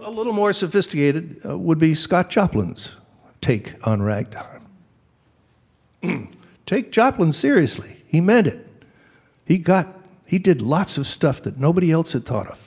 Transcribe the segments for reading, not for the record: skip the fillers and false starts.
a little more sophisticated would be Scott Joplin's take on ragtime. Take Joplin seriously. He meant it. He did lots of stuff that nobody else had thought of.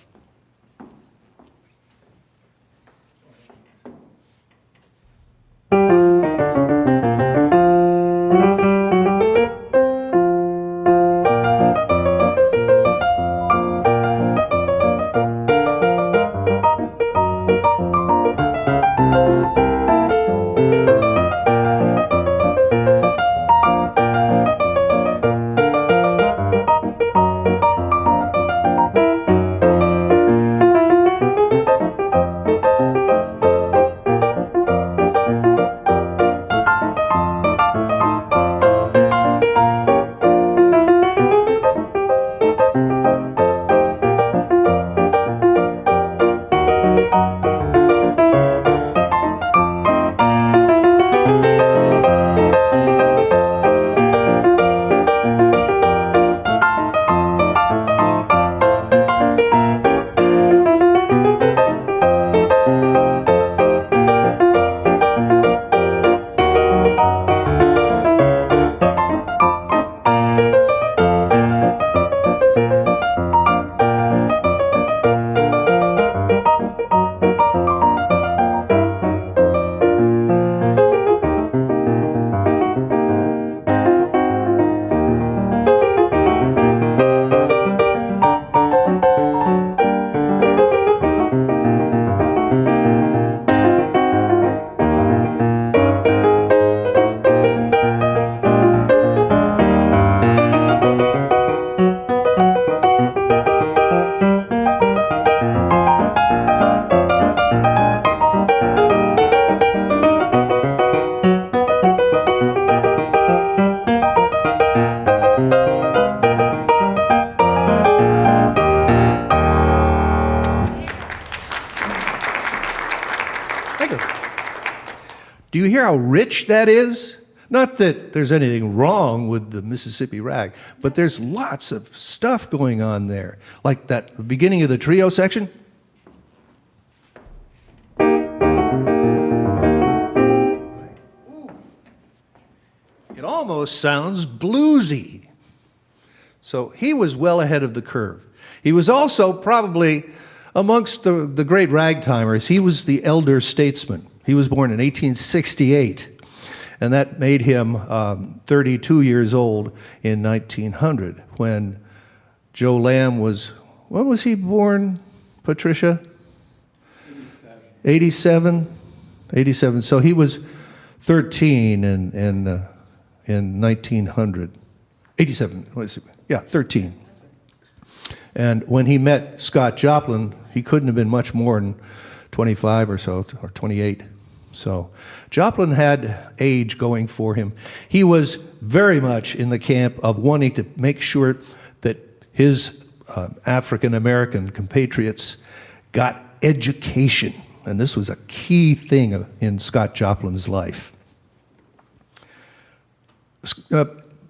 Do you hear how rich that is? Not that there's anything wrong with the Mississippi rag, but there's lots of stuff going on there. Like that beginning of the trio section. It almost sounds bluesy. So he was well ahead of the curve. He was also probably amongst the great ragtimers. He was the elder statesman. He was born in 1868, and that made him 32 years old in 1900 when Joe Lamb was, when was he born, Patricia? 87. 87. So he was 13 in 1900. 87, what is it? Yeah, 13. And when he met Scott Joplin, he couldn't have been much more than 25 or so, or 28. So Joplin had age going for him. He was very much in the camp of wanting to make sure that his African-American compatriots got education. And this was a key thing in Scott Joplin's life.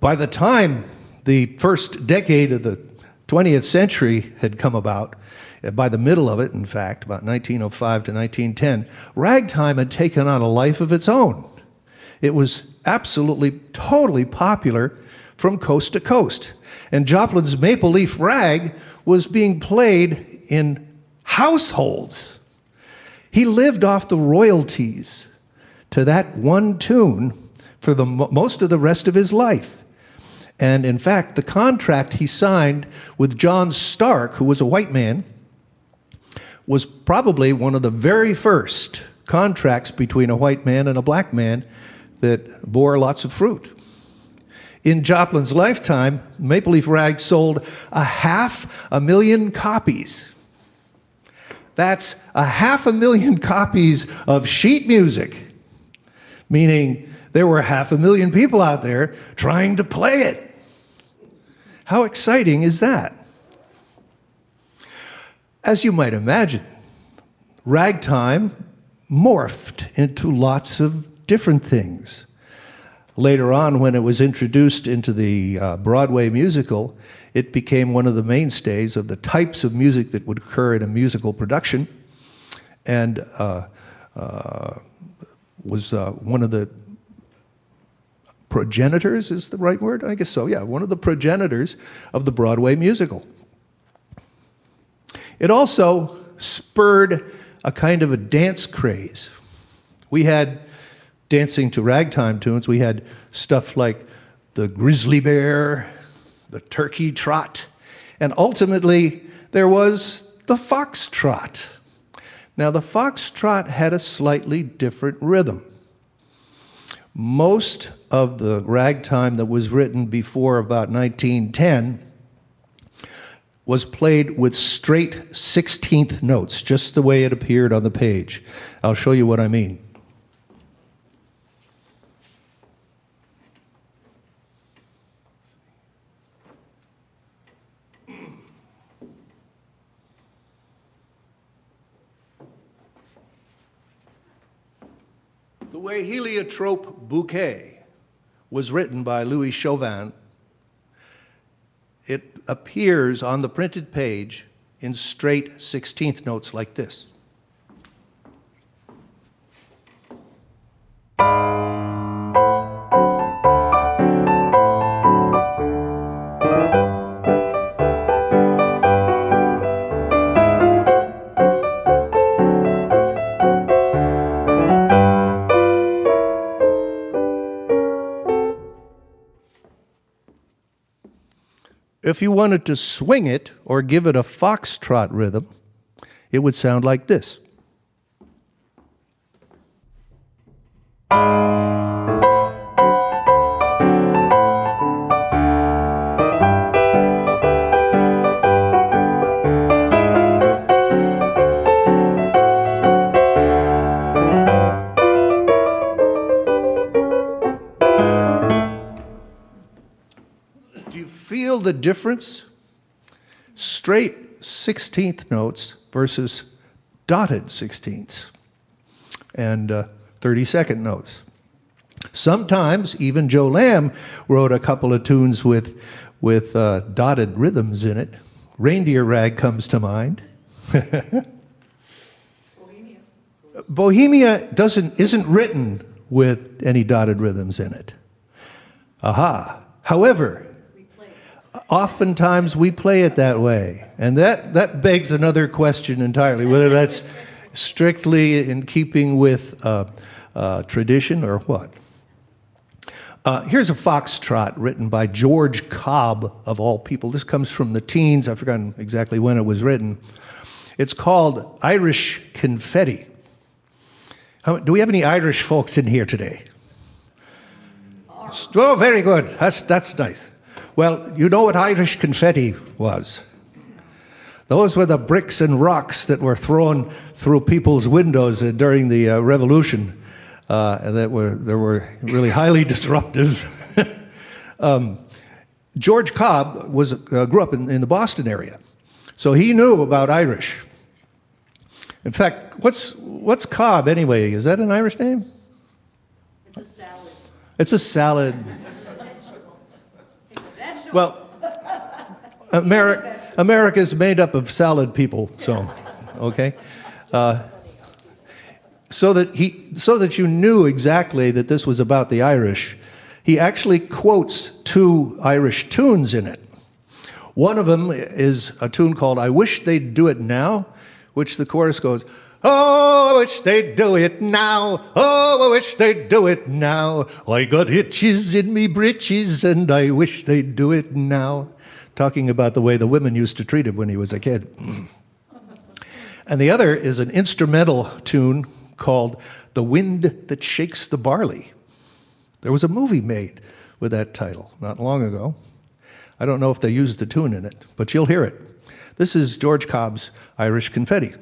By the time the first decade of the 20th century had come about, by the middle of it, in fact, about 1905 to 1910, ragtime had taken on a life of its own. It was absolutely, totally popular from coast to coast. And Joplin's Maple Leaf Rag was being played in households. He lived off the royalties to that one tune for most of the rest of his life. And in fact, the contract he signed with John Stark, who was a white man, was probably one of the very first contracts between a white man and a black man that bore lots of fruit. In Joplin's lifetime, Maple Leaf Rag sold 500,000 copies. That's 500,000 copies of sheet music, meaning there were 500,000 people out there trying to play it. How exciting is that? As you might imagine, ragtime morphed into lots of different things. Later on, when it was introduced into the Broadway musical, it became one of the mainstays of the types of music that would occur in a musical production. and was one of the progenitors, is the right word? I guess so, yeah, one of the progenitors of the Broadway musical. It also spurred a kind of a dance craze. We had dancing to ragtime tunes. We had stuff like the grizzly bear, the turkey trot, and ultimately there was the foxtrot. Now, the foxtrot had a slightly different rhythm. Most of the ragtime that was written before about 1910 was played with straight 16th notes, just the way it appeared on the page. I'll show you what I mean. The way Heliotrope Bouquet was written by Louis Chauvin, it appears on the printed page in straight 16th notes like this. If you wanted to swing it or give it a foxtrot rhythm, it would sound like this. Feel the difference? Straight 16th notes versus dotted 16ths and 32nd notes. Sometimes even Joe Lamb wrote a couple of tunes with dotted rhythms in it. Reindeer Rag comes to mind. Bohemia isn't written with any dotted rhythms in it. Aha. However, oftentimes we play it that way, and that begs another question entirely, whether that's strictly in keeping with tradition or what. Here's a foxtrot written by George Cobb, of all people. This comes from the teens. I've forgotten exactly when it was written. It's called Irish Confetti. Do we have any Irish folks in here today? Oh, very good. That's nice. Well, you know what Irish confetti was. Those were the bricks and rocks that were thrown through people's windows during the Revolution, and they were really highly disruptive. George Cobb grew up in the Boston area, so he knew about Irish. In fact, what's Cobb anyway? Is that an Irish name? It's a salad. It's a salad. Well, America's made up of salad people, so, okay. So that you knew exactly that this was about the Irish, he actually quotes two Irish tunes in it. One of them is a tune called I Wish They'd Do It Now, which the chorus goes, oh, I wish they'd do it now. Oh, I wish they'd do it now. I got itches in me britches, and I wish they'd do it now. Talking about the way the women used to treat him when he was a kid. And the other is an instrumental tune called The Wind That Shakes the Barley. There was a movie made with that title not long ago. I don't know if they used the tune in it, but you'll hear it. This is George Cobb's Irish Confetti.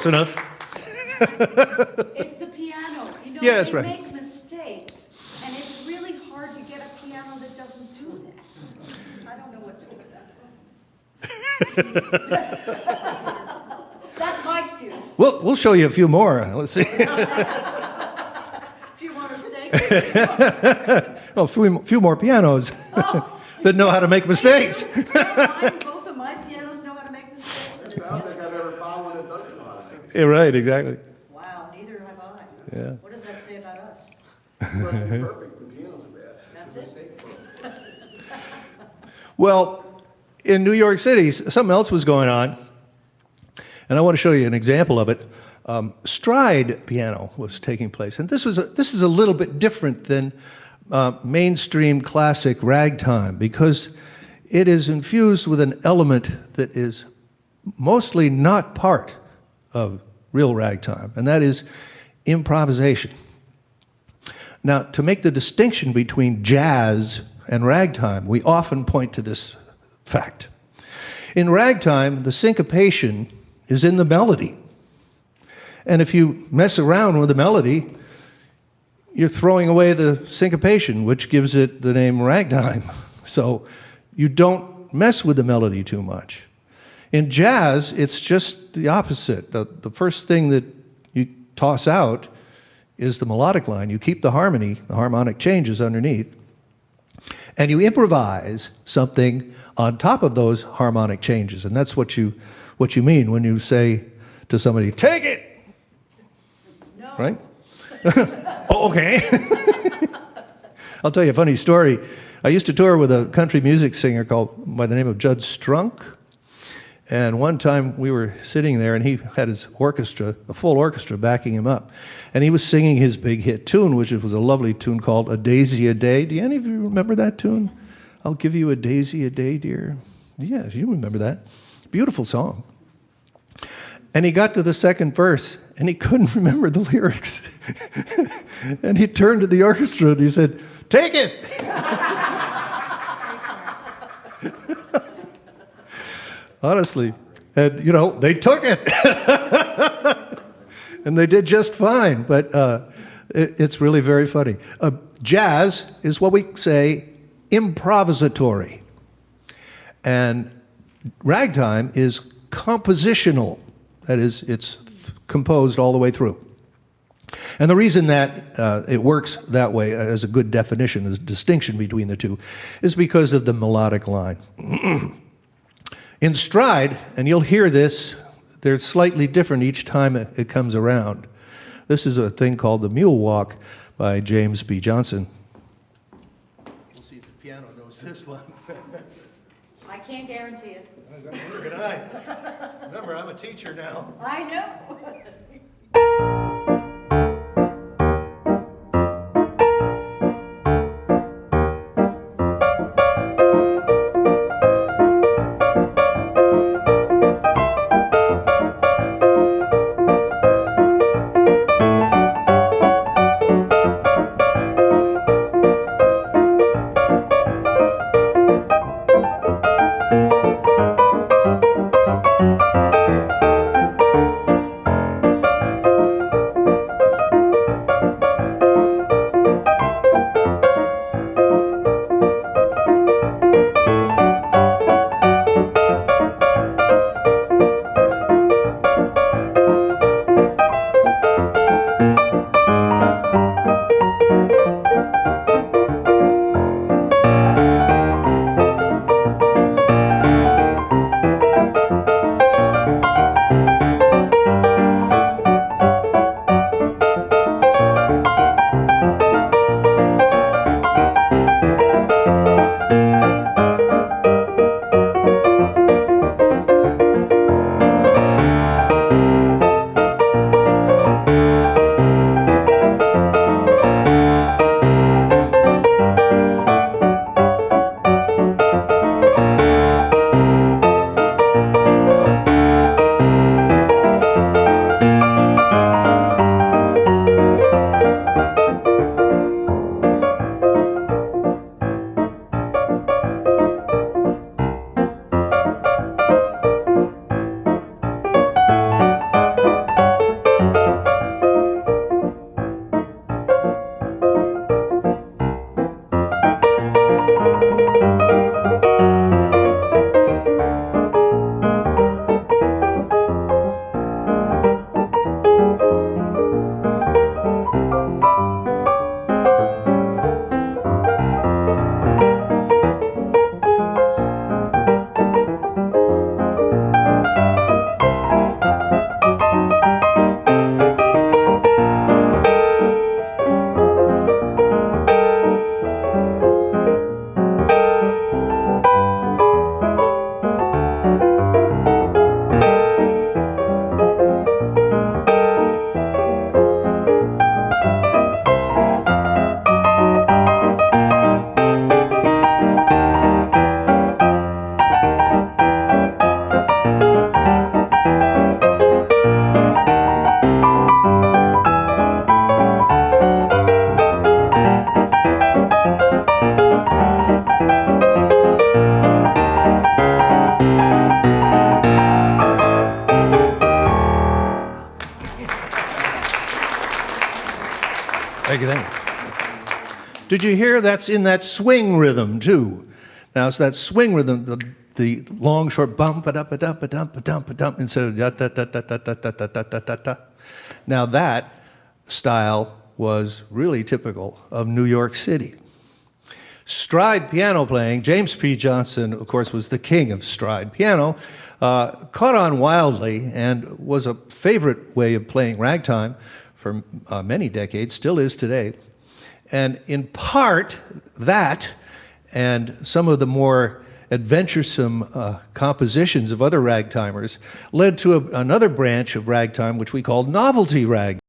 Close enough. It's the piano. You know, Yes, they right. make mistakes, and it's really hard to get a piano that doesn't do that. I don't know what to do with that. That's my excuse. We'll show you a few more. Let's see. If you want a steak. Oh, a few more pianos that know how to make mistakes. Both of my pianos know how to make mistakes. And it's I don't just, think I've ever found one that doesn't know how to make it. Yeah, right, exactly. wow, neither have I. Yeah. What does that say about us? It must be perfect, the piano's bad. That's it? Well, in New York City, something else was going on, and I want to show you an example of it. Stride piano was taking place, and this is a little bit different than mainstream classic ragtime because it is infused with an element that is mostly not part of real ragtime, and that is improvisation. Now, to make the distinction between jazz and ragtime, we often point to this fact. In ragtime, the syncopation is in the melody. And if you mess around with the melody, you're throwing away the syncopation, which gives it the name ragtime. So you don't mess with the melody too much. In jazz, it's just the opposite. The first thing that you toss out is the melodic line. You keep the harmony, the harmonic changes underneath, and you improvise something on top of those harmonic changes. And that's what you mean when you say to somebody, take it! No. Right? Oh, okay. I'll tell you a funny story. I used to tour with a country music singer by the name of Judd Strunk. And one time we were sitting there and he had his orchestra, a full orchestra backing him up. And he was singing his big hit tune, which was a lovely tune called A Daisy a Day. Do any of you remember that tune? I'll give you a daisy a day, dear. Yeah, you remember that. Beautiful song. And he got to the second verse and he couldn't remember the lyrics. And he turned to the orchestra and he said, take it! Honestly. And, they took it. And they did just fine. But it's really very funny. Jazz is what we say improvisatory. And ragtime is compositional. That is, it's composed all the way through. And the reason that it works that way as a good definition, as a distinction between the two, is because of the melodic line. In stride, and you'll hear this, they're slightly different each time it comes around. This is a thing called the mule walk by James B. Johnson. We'll see if the piano knows this one. I can't guarantee it. Neither can I. Remember, I'm a teacher now. I know. Thank you, thank you. Did you hear that's in that swing rhythm, too? Now, it's that swing rhythm, the long, short bump, ba-da-ba-dum-ba-dum-ba-dum-ba-dum, instead of da-da-da-da-da-da-da-da-da-da. Now, that style was really typical of New York City. Stride piano playing, James P. Johnson, of course, was the king of stride piano, caught on wildly and was a favorite way of playing ragtime for many decades, still is today. And in part, that and some of the more adventuresome compositions of other ragtimers led to another branch of ragtime, which we called novelty ragtime.